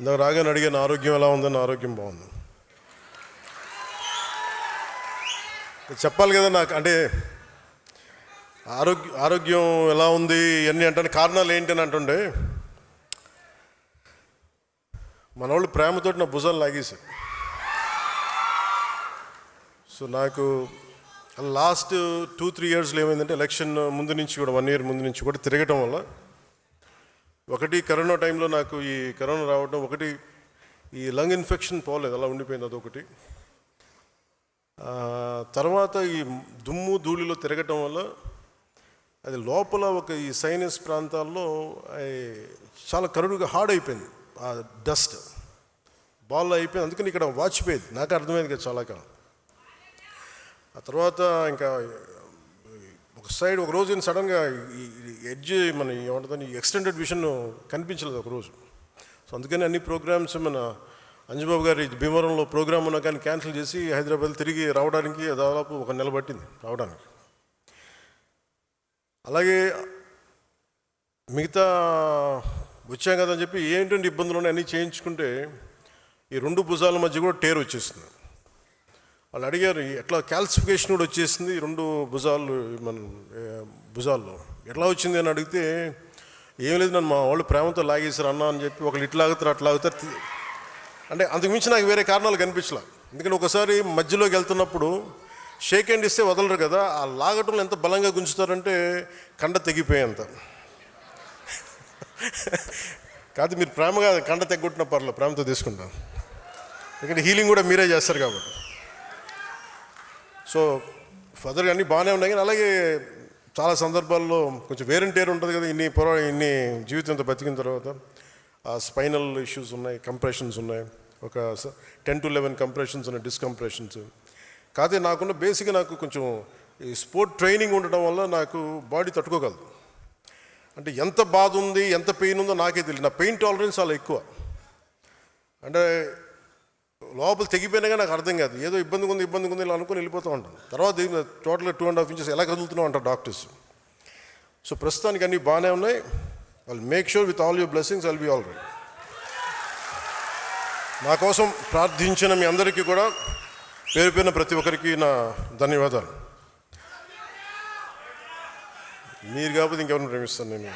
ఇందాక రాగానే అడిగాను ఆరోగ్యం ఎలా ఉందని. ఆరోగ్యం బాగుంది. చెప్పాలి కదా నాకు, అంటే ఆరోగ్యం ఎలా ఉంది ఇవన్నీ అంటే కారణాలు ఏంటి అని అంటుండే, మన వాళ్ళు ప్రేమతోటి నా భుజాలు లాగేశారు. సో నాకు లాస్ట్ 2-3 ఇయర్స్లో ఏమైందంటే, ఎలక్షన్ ముందు నుంచి కూడా 1 ఇయర్ ముందు నుంచి కూడా తిరగటం వల్ల, ఒకటి కరోనా టైంలో నాకు ఈ కరోనా రావడం, ఒకటి ఈ లంగ్ ఇన్ఫెక్షన్ పోలేదు, అలా ఉండిపోయింది, అదొకటి. తర్వాత ఈ దుమ్ము ధూళిలో తిరగటం వల్ల అది లోపల ఒక ఈ సైనస్ ప్రాంతాల్లో చాలా కరుడుగా హార్డ్ అయిపోయింది, ఆ డస్ట్ బాల్ అయిపోయింది. అందుకని ఇక్కడ వాచిపోయేది, నాకు అర్థమైంది కదా చాలా కాలం. ఆ తర్వాత ఇంకా ఒక సైడ్ ఒక రోజు సడన్గా ఈ ఎడ్జ్ మన ఏమంటుందని ఎక్స్టెండెడ్ విషన్ కనిపించలేదు ఒకరోజు. సో అందుకని అన్ని ప్రోగ్రామ్స్ మన అంజబాబు గారి భీమవరంలో ప్రోగ్రామ్ ఉన్నా కానీ క్యాన్సిల్ చేసి హైదరాబాద్ తిరిగి రావడానికి దాదాపు 1 నెల పట్టింది రావడానికి. అలాగే మిగతా వచ్చాం కదా అని చెప్పి ఏంటంటే ఇబ్బందులు ఉన్నాయి అన్నీ చేయించుకుంటే ఈ 2 భుజాల మధ్య కూడా టేర్ వచ్చేసింది. వాళ్ళు అడిగారు ఎట్లా, క్యాల్సిఫికేషన్ కూడా వచ్చేసింది 2 భుజాలు, మన భుజాల్లో ఎట్లా వచ్చింది అని అడిగితే, ఏం లేదు నన్ను మా వాళ్ళు ప్రేమతో లాగేశారు అన్న అని చెప్పి, ఒకళ్ళు ఇట్లా లాగుతారు అట్లా లాగుతారు. అంటే అంతకుమించి నాకు వేరే కారణాలు కనిపించలే. ఎందుకంటే ఒకసారి మధ్యలోకి వెళ్తున్నప్పుడు షేక్ హ్యాండ్ ఇస్తే వదలరు కదా, ఆ లాగటంలో ఎంత బలంగా గుంజుతారంటే కండ తెగిపోయేంత. కాదు మీరు ప్రేమగా కండ తెగ్గొట్టిన పర్లేదు, ప్రేమతో తీసుకుంటాం, ఎందుకంటే హీలింగ్ కూడా మీరే చేస్తారు కాబట్టి. సో ఫర్దర్గా అన్నీ బాగానే ఉన్నాయి. కానీ అలాగే చాలా సందర్భాల్లో కొంచెం వేర్ అండ్ టేర్ ఉంటుంది కదా, ఇన్ని జీవితంతో బతికిన తర్వాత స్పైనల్ ఇష్యూస్ ఉన్నాయి, కంప్రెషన్స్ ఉన్నాయి, ఒక 10 to 11 కంప్రెషన్స్ ఉన్నాయి, డిస్కంప్రెషన్స్. కాకపోతే నాకున్న బేసిక్గా నాకు కొంచెం ఈ స్పోర్ట్ ట్రైనింగ్ ఉండడం వల్ల నాకు బాడీ తట్టుకోగలదు. అంటే ఎంత బాధ ఉంది, ఎంత పెయిన్ ఉందో నాకే తెలియదు. నా పెయిన్ టాలరెన్స్ చాలా ఎక్కువ. అంటే లోపల తెగిపోయినా కానీ నాకు అర్థం కాదు, ఏదో ఇబ్బందిగా ఉంది ఇలా అనుకుని వెళ్ళిపోతూ ఉంటాను. తర్వాత టోటల్గా 2.5 inches ఎలా కదులుతున్నావు అంటారు డాక్టర్స్. సో ప్రస్తుతానికి అన్నీ బాగానే ఉన్నాయి. I'll make sure with all your blessings I'll be all right. నా కోసం ప్రార్థించిన మీ అందరికీ కూడా పేరు పేరున ప్రతి ఒక్కరికి నా ధన్యవాదాలు. మీరు కాకపోతే ఇంకెవరిని ప్రేమిస్తాను నేను.